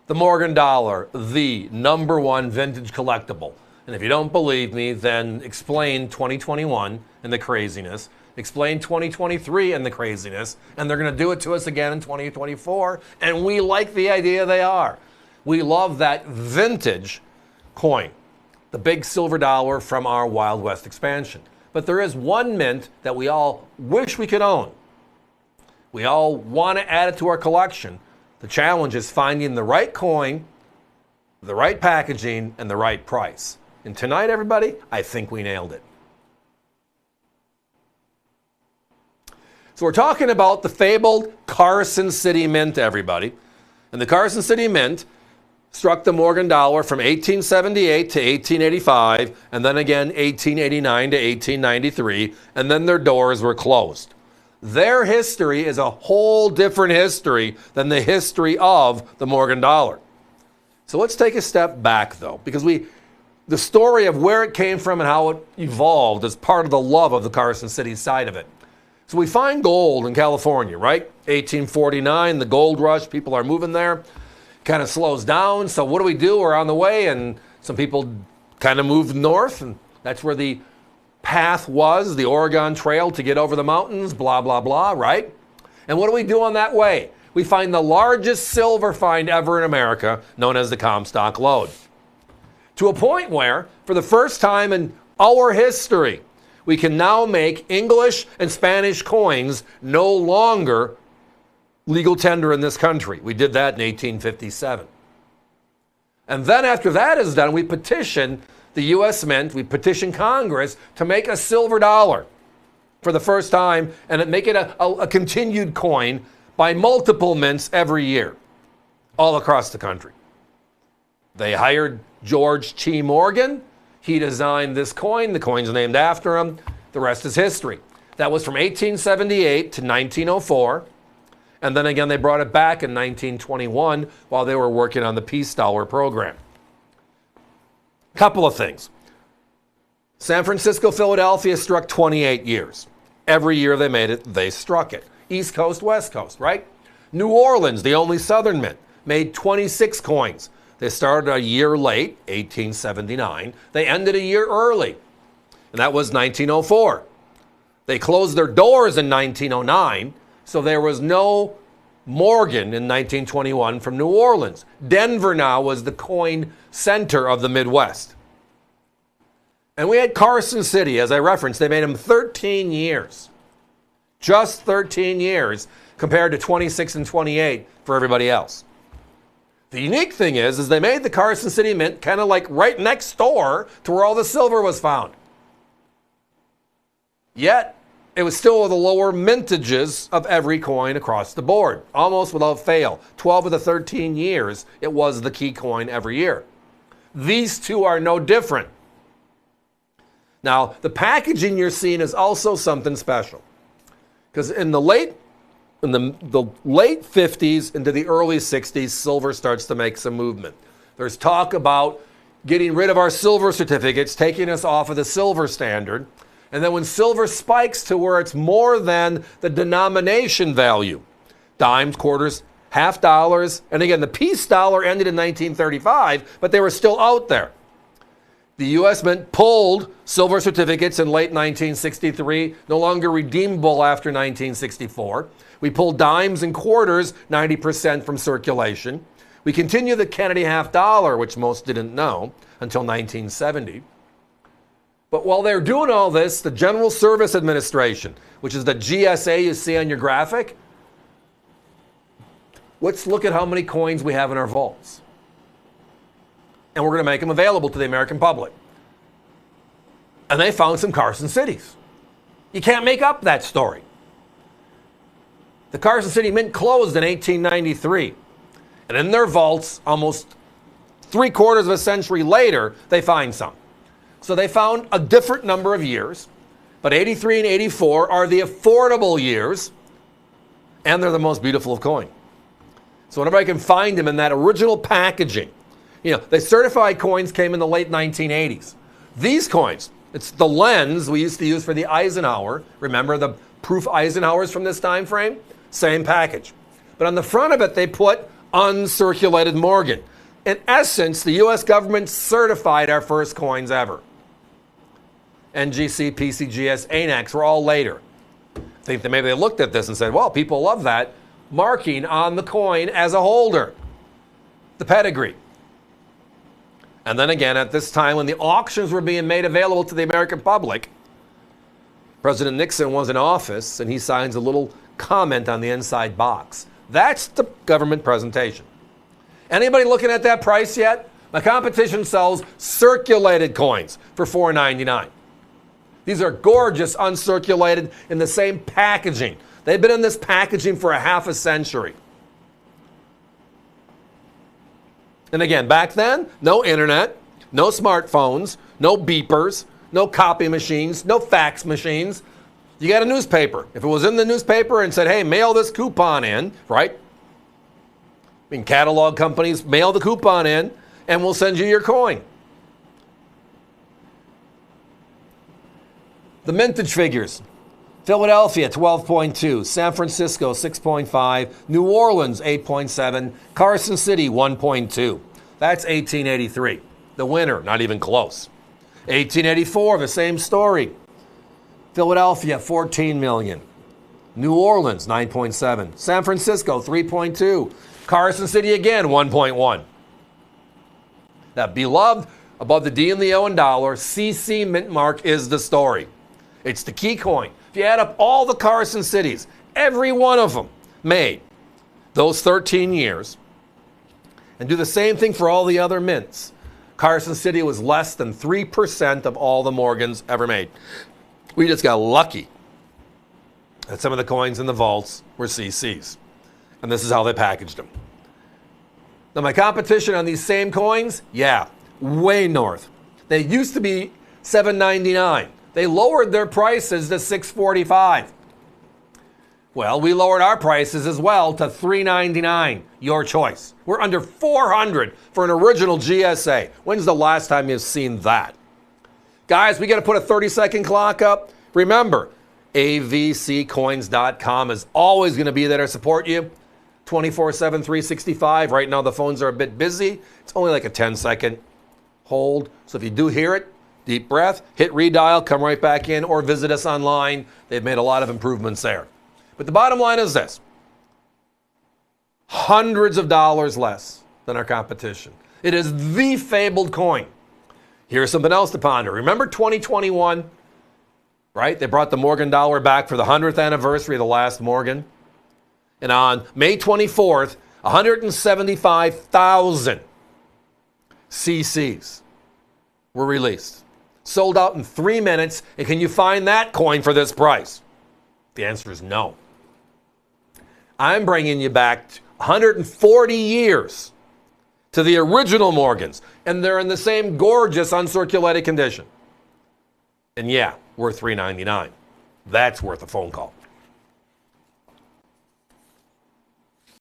The Morgan dollar, the #1 vintage collectible. And if you don't believe me, then explain 2021 and the craziness. Explain 2023 and the craziness. And they're going to do it to us again in 2024. And we like the idea they are. We love that vintage coin, the big silver dollar from our Wild West expansion. But there is one mint that we all wish we could own. We all want to add it to our collection. The challenge is finding the right coin, the right packaging, and the right price. And tonight, everybody, I think we nailed it. So we're talking about the fabled Carson City Mint, everybody. And the Carson City Mint struck the Morgan dollar from 1878 to 1885, and then again 1889 to 1893, and then their doors were closed. Their history is a whole different history than the history of the Morgan dollar. So let's take a step back, though, because the story of where it came from and how it evolved is part of the love of the Carson City side of it. So we find gold in California, right? 1849, the gold rush, people are moving there. Kind of slows down. So what do? We're on the way, and some people kind of moved north, and that's where the path was, the Oregon Trail to get over the mountains, blah, blah, blah, right? And what do we do on that way? We find the largest silver find ever in America, known as the Comstock Lode. To a point where, for the first time in our history, we can now make English and Spanish coins no longer legal tender in this country. We did that in 1857. And then after that is done, we petition the U.S. Mint, we petition Congress to make a silver dollar for the first time and make it a continued coin by multiple mints every year all across the country. They hired George T. Morgan. He designed this coin. The coin's named after him. The rest is history. That was from 1878 to 1904. And then again, they brought it back in 1921 while they were working on the Peace Dollar program. Couple of things. San Francisco, Philadelphia struck 28 years. Every year they made it, they struck it. East Coast, West Coast, right? New Orleans, the only Southern mint, made 26 coins. They started a year late, 1879. They ended a year early, and that was 1904. They closed their doors in 1909, so there was no Morgan in 1921 from New Orleans. Denver now was the coin center of the Midwest. And we had Carson City, as I referenced. They made them 13 years. Just 13 years compared to 26 and 28 for everybody else. The unique thing is they made the Carson City Mint kind of like right next door to where all the silver was found. Yet, it was still the lower mintages of every coin across the board, almost without fail. 12 of the 13 years, it was the key coin every year. These two are no different. Now, the packaging you're seeing is also something special. Because in the late 50s into the early 60s, silver starts to make some movement. There's talk about getting rid of our silver certificates, taking us off of the silver standard. And then when silver spikes to where it's more than the denomination value, dimes, quarters, half dollars, and again, the peace dollar ended in 1935, but they were still out there. The U.S. Mint pulled silver certificates in late 1963, no longer redeemable after 1964. We pulled dimes and quarters, 90% from circulation. We continue the Kennedy half dollar, which most didn't know, until 1970. But while they're doing all this, the General Service Administration, which is the GSA you see on your graphic, let's look at how many coins we have in our vaults. And we're going to make them available to the American public. And they found some Carson Cities. You can't make up that story. The Carson City Mint closed in 1893. And in their vaults, almost 3/4 of a century later, they find some. So they found a different number of years, but 83 and 84 are the affordable years, and they're the most beautiful of coin. So whenever I can find them in that original packaging, the certified coins came in the late 1980s. These coins, it's the lens we used to use for the Eisenhower. Remember the proof Eisenhowers from this time frame? Same package. But on the front of it, they put uncirculated Morgan. In essence, the U.S. government certified our first coins ever. NGC, PCGS, ANACs were all later. I think that maybe they looked at this and said, well, people love that marking on the coin as a holder, the pedigree. And then again, at this time when the auctions were being made available to the American public, President Nixon was in office and he signs a little comment on the inside box. That's the government presentation. Anybody looking at that price yet? My competition sells circulated coins for $4.99. These are gorgeous, uncirculated, in the same packaging. They've been in this packaging for a half a century. And again, back then, no internet, no smartphones, no beepers, no copy machines, no fax machines. You got a newspaper. If it was in the newspaper and said, hey, mail this coupon in, right? I mean, catalog companies mail the coupon in and we'll send you your coin. The mintage figures. Philadelphia, 12.2. San Francisco, 6.5. New Orleans, 8.7. Carson City, 1.2. That's 1883. The winner, not even close. 1884, the same story. Philadelphia, 14 million. New Orleans, 9.7. San Francisco, 3.2. Carson City again, 1.1. That beloved, above the D and the O and dollar, CC mint mark is the story. It's the key coin. If you add up all the Carson cities, every one of them made those 13 years, and do the same thing for all the other mints, Carson City was less than 3% of all the Morgans ever made. We just got lucky that some of the coins in the vaults were CCs. And this is how they packaged them. Now, my competition on these same coins, yeah, way north. They used to be $7.99. They lowered their prices to $6.45. Well, we lowered our prices as well to $3.99. Your choice. We're under $400 for an original GSA. When's the last time you've seen that? Guys, we got to put a 30-second clock up. Remember, avccoins.com is always going to be there to support you. 24/7, 365. Right now, the phones are a bit busy. It's only like a 10-second hold. So if you do hear it, deep breath, hit redial, come right back in, or visit us online. They've made a lot of improvements there. But the bottom line is this. Hundreds of dollars less than our competition. It is the fabled coin. Here's something else to ponder. Remember 2021, right? They brought the Morgan dollar back for the 100th anniversary of the last Morgan. And on May 24th, 175,000 CCs were released. Sold out in 3 minutes. And can you find that coin for this price? The answer is no. I'm bringing you back 140 years to the original Morgans, and they're in the same gorgeous uncirculated condition. And yeah, worth $3.99. That's worth a phone call.